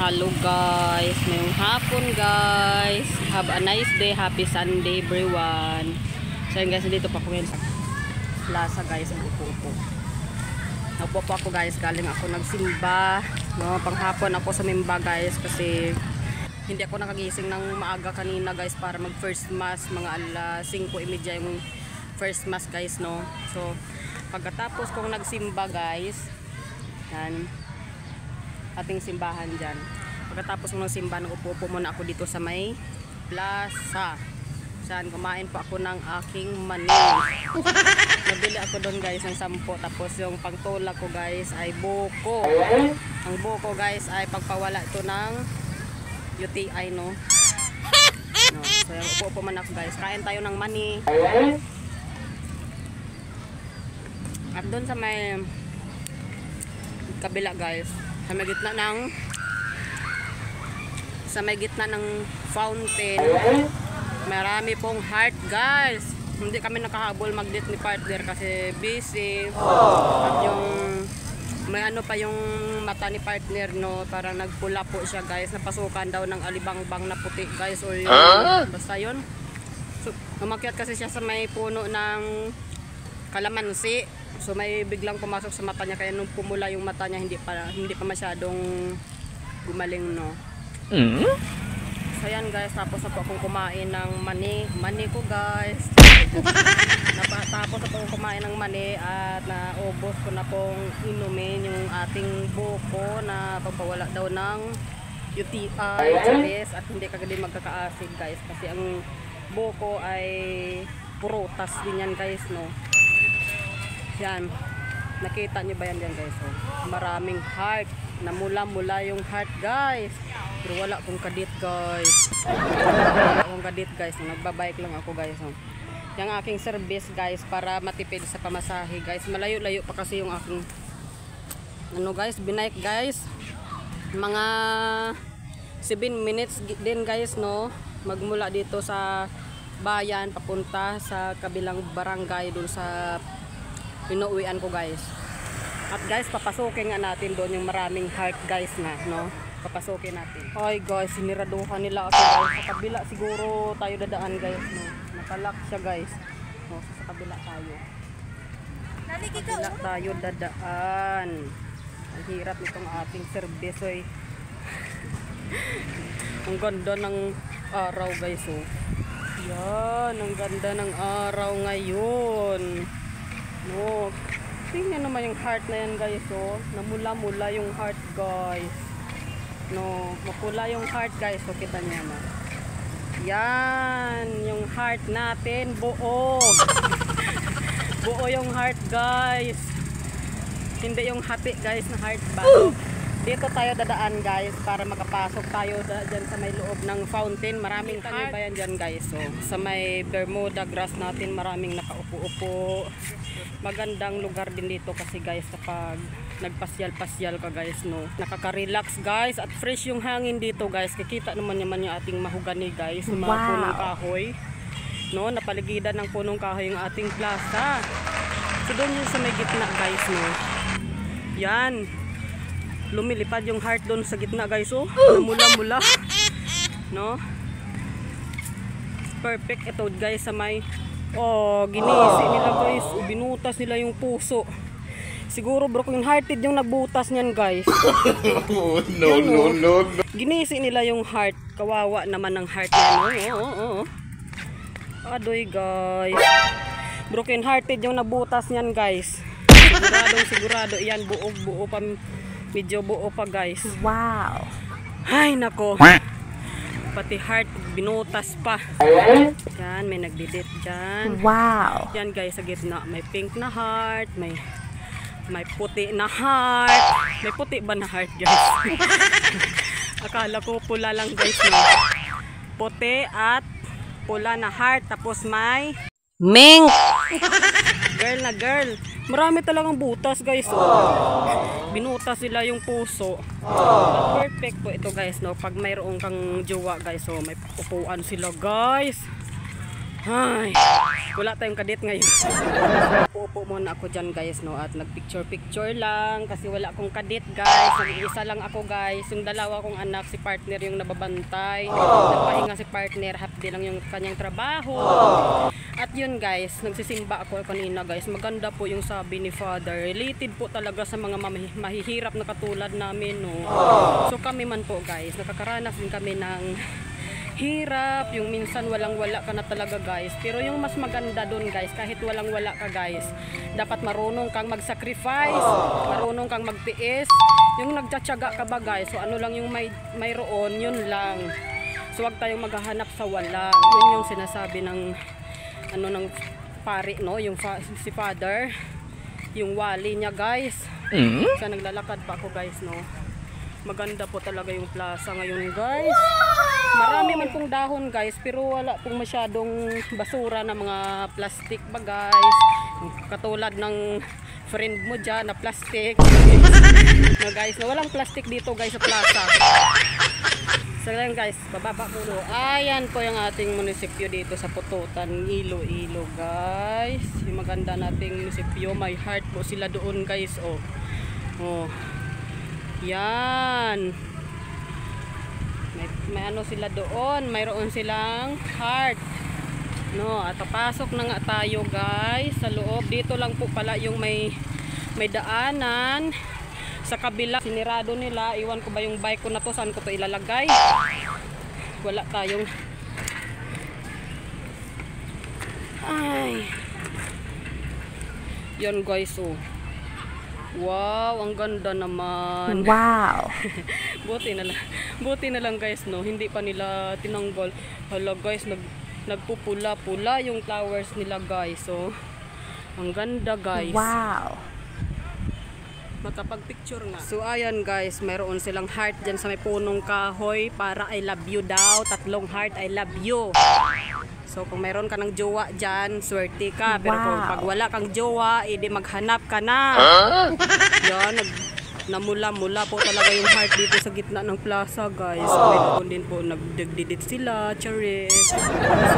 Hello guys, ngayong hapon guys. Have a nice day, happy Sunday everyone. So yun guys, dito pa ako ngayon sa plaza guys, upo-upo. Nagpo ako guys, galing ako nagsimba. No, panghapon ako sa mimba guys kasi hindi ako nakagising ng maaga kanina guys para mag first mass, mga alas 5:30 yung first mass guys, no. So pagkatapos kong nagsimba guys, yan ating simbahan dyan. Pagkatapos ng simba, upo muna ako dito sa may plaza. Saan kumain pa ako ng aking mani. Nabili ako doon guys ng 10. Tapos yung pangtulak ko guys ay buko. Ang buko guys ay pagpawala ito ng UTI, no. So yung upo muna ako guys. Kain tayo ng mani. At doon sa may kabila guys, sa may gitna ng fountain, marami pong heart guys. Hindi kami nakahabol mag-date ni partner kasi busy. At yung may ano pa yung mata ni partner, no, parang nagpula po siya guys. Napasukan daw ng alibangbang na puti guys, or yun, basta yun. So umakyat kasi siya sa may puno ng kalamansi. So may biglang pumasok sa mata niya, kaya nung pumula yung mata niya hindi pa masyadong gumaling, no. So yan guys, tapos na po akong kumain ng mani ko guys. Tapos na po akong kumain ng mani at naubos ko na pong inumin yung ating buko na pagpawala daw ng UTI, chavez, at hindi kagad din magkaka-acid guys kasi ang buko ay prutas din yan guys, no. Yan, nakita nyo ba yan guys? So, maraming heart, namula-mula yung heart guys, pero wala akong kadit guys. Wala akong kadit guys, so, nagbabike lang ako guys. So, yung aking service guys para matipid sa pamasahe guys, malayo-layo pa kasi yung aking ano guys, binike guys, mga 7 minutes din guys, no, magmula dito sa bayan papunta sa kabilang barangay dun sa pinuwian ko guys. At guys, papasukin nga natin doon yung maraming heart guys na, no, papasukin natin. Ay guys, siniraduhan nila ako guys. Sa kabila siguro tayo dadaan guys, no, nakalak siya guys, no. So, sa kabila tayo dadaan. Ang hirap nitong ating service, oy. Ang ganda ng araw guys, oh. Yan, ang ganda ng araw ngayon, no. Tingnan naman yung heart na yan guys, oh. Namula-mula yung heart guys, no. Mapula yung heart guys, so kita niya na. Yan, yung heart natin buo. Buo yung heart guys, hindi yung hati guys na heart ba. Dito tayo dadaan guys para makapasok tayo dyan sa may loob ng fountain. Maraming heart. Ba yan dyan guys, so sa may Bermuda grass natin maraming nakaupo-upo. Magandang lugar din dito kasi guys kapag nagpasyal-pasyal ka guys, no, nakaka-relax guys at fresh yung hangin dito guys. Kikita naman yung ating mahugani guys, yung mga punong kahoy, no, napaligidan ng punong kahoy yung ating plaza. So doon yung sa may gitna guys, no, yan, lumilipad yung heart doon sa gitna guys, oh, namula-mula, no. Perfect ito guys sa may, oh, ginisi nila guys, binutas nila yung puso. Siguro broken hearted yung nagbutas niyan guys. No. Ginisi nila yung heart. Kawawa naman ng heart niya, no. Adoy guys, broken hearted yung nagbutas niyan guys. Sigurado yan, buo pa, medyo buo pa guys. Wow. Ay nako, pati heart binutas pa. Yan, may nagdidit dyan. Wow. Yan guys, sa gitna may pink na heart, may puti na heart. May puti ba na heart guys? Akala ko pula lang guys, no? Puti at pula na heart, tapos may mink. Girl na girl. Marami talagang butas guys, oh. Binutas sila yung puso. But perfect po ito guys, no, pag mayroong kang jowa guys, so may upuan sila guys. Ay, wala tayong kadit ngayon. Upo muna ako dyan guys, no, at nagpicture lang kasi wala akong kadit guys. Nag-iisa lang ako guys. Yung dalawa kong anak, si partner yung nababantay. Nagpahinga si partner, hapdi lang yung kanyang trabaho. At yun guys, nagsisimba ako kanina guys. Maganda po yung sabi ni Father. Related po talaga sa mga mahihirap na katulad namin, no. So kami man po guys, nakakaranas din kami ng hirap, yung minsan walang-wala ka na talaga guys. Pero yung mas maganda doon guys, kahit walang-wala ka guys, dapat marunong kang mag-sacrifice, marunong kang magtiis. Yung nagtsatsaga ka ba guys, so ano lang yung mayroon, yun lang. So wag tayong maghahanap sa wala. Yun yung sinasabi ng ano ng pari, no, yung si Father, yung wali niya guys. So naglalakad pa ako guys, no. Maganda po talaga yung plaza ngayon guys. Marami man pong dahon guys, pero wala pong masyadong basura na mga plastic ba guys. Katulad ng friend mo dyan na plastic. No guys, no, walang plastic dito guys sa plaza. So lang guys, bababa po do. Ayan po yung ating munisipyo dito sa Pututan, Iloilo guys. Yung maganda nating munisipyo, may heart po sila doon guys, oh. Oh. Yan. May ano sila doon, mayroon silang heart. No, at papasok na nga tayo guys sa loob. Dito lang po pala yung may daanan. Sa kabila, sinirado nila. Iwan ko ba yung bike ko na to, saan ko to ilalagay? Wala tayong ay. Yan guys, oh. Wow, ang ganda naman. Wow. Buti na lang guys, no. Hindi pa nila tinanggal. Hala guys, nagpupula-pula yung flowers nila guys. So, ang ganda guys. Wow. Makapag-picture nga. So ayan guys, mayroon silang heart dyan sa may punong kahoy para I love you daw. 3 heart I love you. So kung mayroon ka ng jowa dyan, swerte ka. Pero kung pag wala kang jowa, edi maghanap ka na. Yan, namula-mula po talaga yung heart dito sa gitna ng plaza guys. May doon din po nagdidit sila, charis. So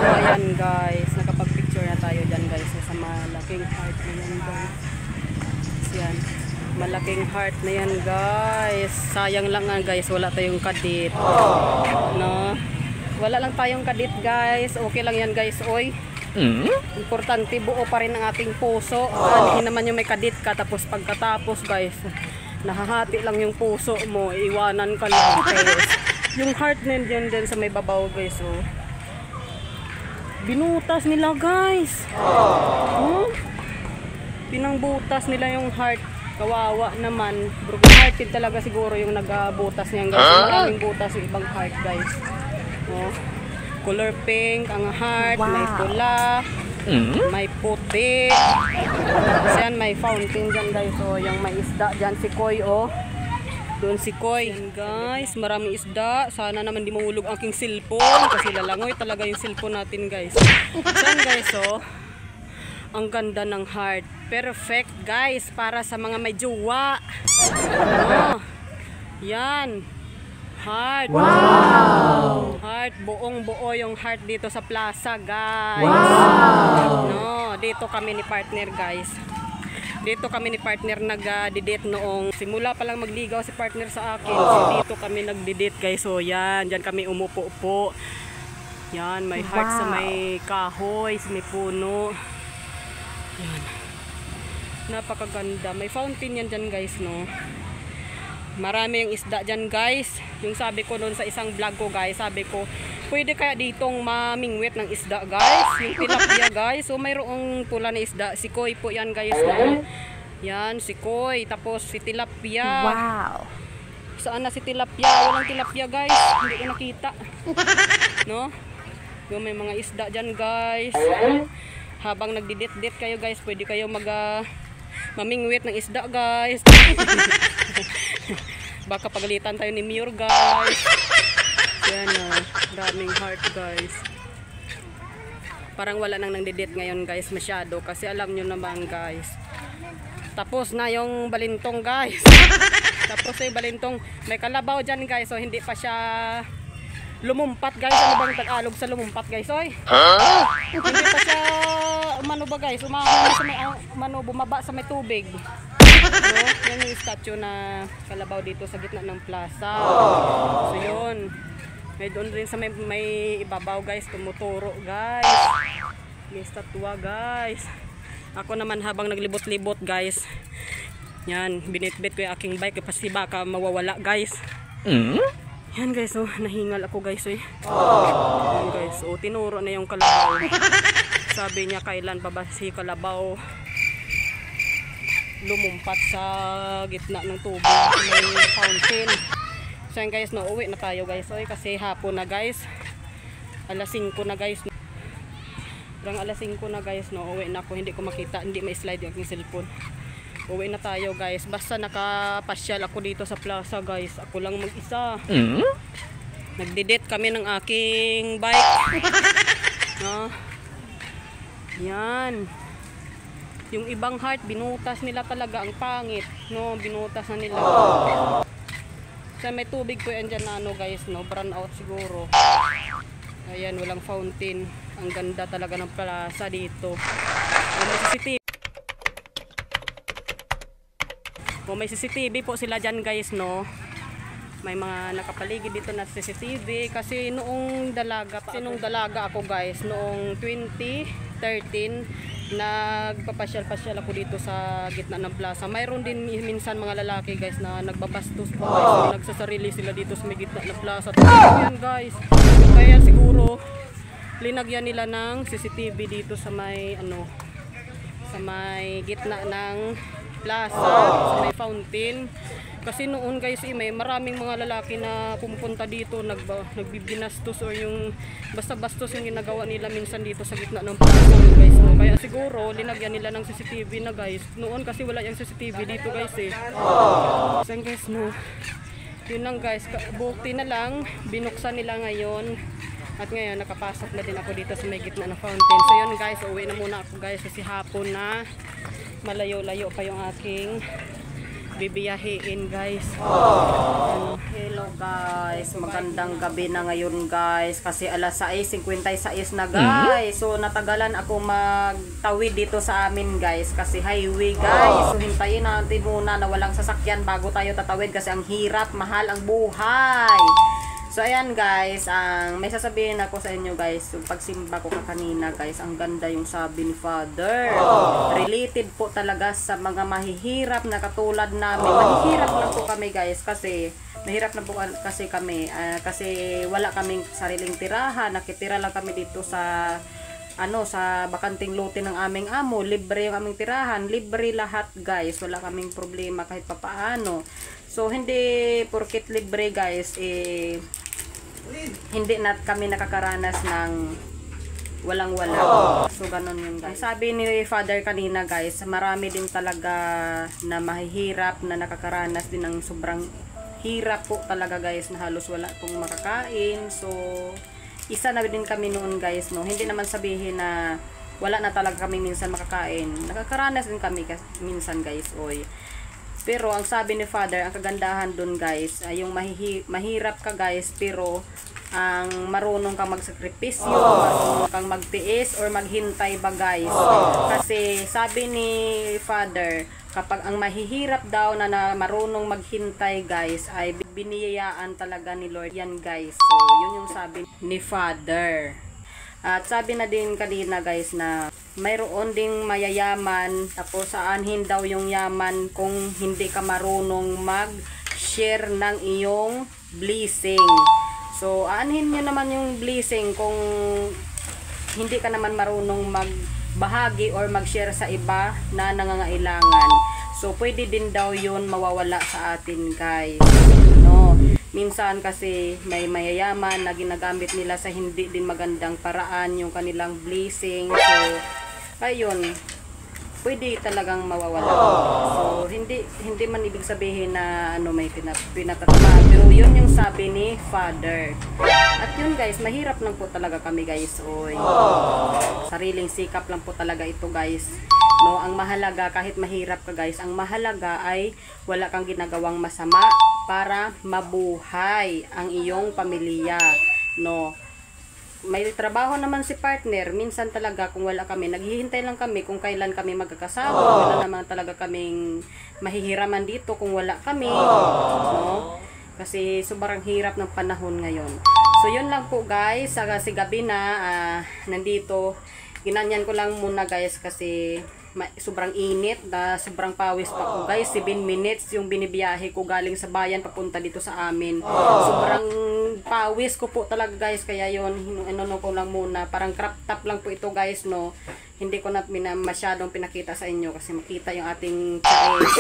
ayan guys, nakapag-picture na tayo dyan guys sa malaking heart na yan guys. So yan, malaking heart na yan guys. Sayang lang nga guys, wala tayong kadit. No? Wala lang tayong kadit guys. Okay lang yan guys, oy. Importante, buo pa rin ang ating puso. Hindi naman yung may kadit ka, tapos pagkatapos guys, nahahati lang yung puso mo, iwanan ka lang guys. Yung heart na yun din sa may babaw guys, oh. Binutas nila guys. Pinangbutas nila yung heart. Kawawa naman. Broken hearted talaga siguro yung nagbutas niyan guys. Maraming butas yung ibang heart guys. Oh. Color pink ang heart, may pula, may puti. Yan, may fountain dyan guys. So, yung may isda dyan si Koy, oh. Doon si Koy. Yan guys, maraming isda. Sana naman di mahulog aking cellphone kasi lalangoy talaga yung cellphone natin guys. Yan guys, oh. Ang ganda ng heart. Perfect guys para sa mga may jowa. Oh. Yan. Heart. Wow. Heart, buong-buo yung heart dito sa plaza, guys. Wow. No, dito kami ni partner, guys. Dito kami ni partner nag-date noong simula pa lang magligaw si partner sa akin. So dito kami nag-date, guys. So yan, diyan kami umupo-upo. Yan, may heart sa may kahoy, sa may puno. Yan. Napakaganda. May fountain yan dyan, guys, no. Marami yung isda dyan guys. Yung sabi ko noon sa isang vlog ko guys, sabi ko, pwede kaya ditong mamingwit ng isda guys. Yung tilapia guys. So mayroong pula na isda. Si Koy po yan guys. No? Yan, si Koy. Tapos si tilapia. Wow. Saan na si tilapia? Walang tilapia guys. Hindi ko nakita. No? Yung may mga isda dyan guys. Habang nagdidit-dit kayo guys, pwede kayo mamingwit ng isda guys. Baka pagalitan tayo ni Mior guys. Yan o, daming heart guys. Parang wala nang nagdidit ngayon guys masyado. Kasi alam nyo naman guys, tapos na yung balintong guys. Tapos yung balintong, may kalabaw dyan guys. So hindi pa siya lumumpat guys. Ano bang Tagalog sa lumumpat guys? Oy. Hindi pa siya umano ba guys? Umahon sa may bumaba sa may tubig. No? Yan yung statue na kalabaw dito sa gitna ng plaza. So yun. May doon rin sa may ibabaw guys, tumuturo guys. May statua guys. Ako naman habang naglibot-libot guys. Yan, binitbit ko yung aking bike kasi baka mawawala guys. Yan guys, oh, nahingal ako guys eh. Yan guys, oh, tinuro na yung kalabaw. Sabi niya kailan pa ba si kalabaw lumumpat sa gitna ng tubig, may fountain. So yan guys, nauwi na tayo guys. Oy, kasi hapon na guys. Alas 5 na guys. Parang alas 5 na guys, no. Uwi na ako, hindi ko makita, hindi ma-slide yung aking cellphone. Uwi na tayo guys. Basta nakapasyal ako dito sa plaza guys. Ako lang mag-isa. Nagdidate kami ng aking bike. No? Yan. Yung ibang heart, binutas nila talaga. Ang pangit. No, binutas na nila. Sa may tubig ko yan dyan na ano guys, no. Brown out siguro. Ayan, walang fountain. Ang ganda talaga ng plaza dito. May CCTV. May CCTV po sila dyan guys, no. May mga nakapaligid dito na CCTV. Kasi noong dalaga ako guys, noong 2013, nagpapasyal-pasyal ako dito sa gitna ng plaza. Mayroon din minsan mga lalaki guys na nagbabastos po guys. Nagsasarili sila dito sa may gitna ng plaza. Yan guys. Kaya siguro linagyan nila ng CCTV dito sa may ano, sa may gitna ng plaza, sa may fountain. Kasi noon guys, may maraming mga lalaki na pumupunta dito, nagbibinastos or yung basta bastos yung ginagawa nila minsan dito sa gitna ng plaza guys. No? Kaya siguro linagyan nila ng CCTV na guys. Noon kasi wala yung CCTV dito guys eh. So guys, no. Yun lang guys, buti na lang binuksan nila ngayon. At ngayon nakapasok na din ako dito sa may gitna ng fountain. So yun guys, uwi na muna ako guys kasi hapon na. Malayo-layo pa yung aking bibiyahiin guys. Hello guys, magandang gabi na ngayon guys kasi alas 6:56 na guys. So natagalan ako magtawid dito sa amin guys kasi highway guys. So hintayin natin muna na walang sasakyan bago tayo tatawid kasi ang hirap, mahal ang buhay. So ayan guys, may sasabihin ako sa inyo guys. Yung pagsimba ko kanina guys, ang ganda yung sabi ni Father. Related po talaga sa mga mahihirap na katulad namin. Mahihirap lang po kami guys kasi mahirap na po kasi kami kasi wala kaming sariling tirahan. Nakitira lang kami dito sa sa bakanting lote ng aming amo. Libre yung aming tirahan, libre lahat guys. Wala kaming problema kahit papaano. So hindi porket libre guys hindi na kami nakakaranas ng walang-wala. So ganun yun guys. Sabi ni Father kanina guys, marami din talaga na mahihirap na nakakaranas din ng sobrang hirap po talaga guys na halos wala pong makakain. So isa na din kami noon guys, no. Hindi naman sabihin na wala na talaga kami minsan makakain. Nakakaranas din kami minsan guys, oy. Pero ang sabi ni Father, ang kagandahan dun guys, ay yung mahirap ka guys, pero ang marunong kang magsakripisyo, marunong kang magtiis or maghintay ba guys. Kasi sabi ni Father, kapag ang mahihirap daw na marunong maghintay guys, ay biniyayaan talaga ni Lord yan guys. So yun yung sabi ni Father. At sabi na din kanina guys na mayroon ding mayayaman, tapos aanhin daw yung yaman kung hindi ka marunong mag-share ng iyong blessing. So aanhin nyo naman yung blessing kung hindi ka naman marunong magbahagi or mag-share sa iba na nangangailangan. So pwede din daw yun mawawala sa atin guys, no? Minsan kasi may mayayaman na ginagamit nila sa hindi din magandang paraan yung kanilang blessing. So ayun, pwede talagang mawawala. So hindi man ibig sabihin na may pinatatama, pero yun yung sabi ni Father. At yun guys, mahirap lang po talaga kami guys. Oy, sariling sikap lang po talaga ito guys. No, ang mahalaga kahit mahirap ka guys, ang mahalaga ay wala kang ginagawang masama para mabuhay ang iyong pamilya. no. May trabaho naman si partner, minsan talaga kung wala kami, naghihintay lang kami kung kailan kami magkakasama. Wala naman talaga kaming mahihiraman dito kung wala kami, no? Kasi sobrang hirap ng panahon ngayon. So yun lang po guys, kasi gabi na, nandito, ginanyan ko lang muna guys kasi sobrang init, sobrang pawis pa ko guys. 7 minutes yung binibiyahe ko galing sa bayan papunta dito sa amin. Sobrang pawis ko po talaga guys, kaya yun, ano ko lang muna, parang crop top lang po ito guys, no. Hindi ko na masyadong pinakita sa inyo kasi makita yung ating chais.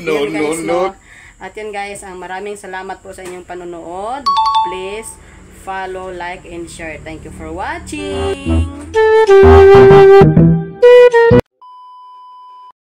No, guys, no. At yun guys, maraming salamat po sa inyong panonood. Please follow, like, and share. Thank you for watching.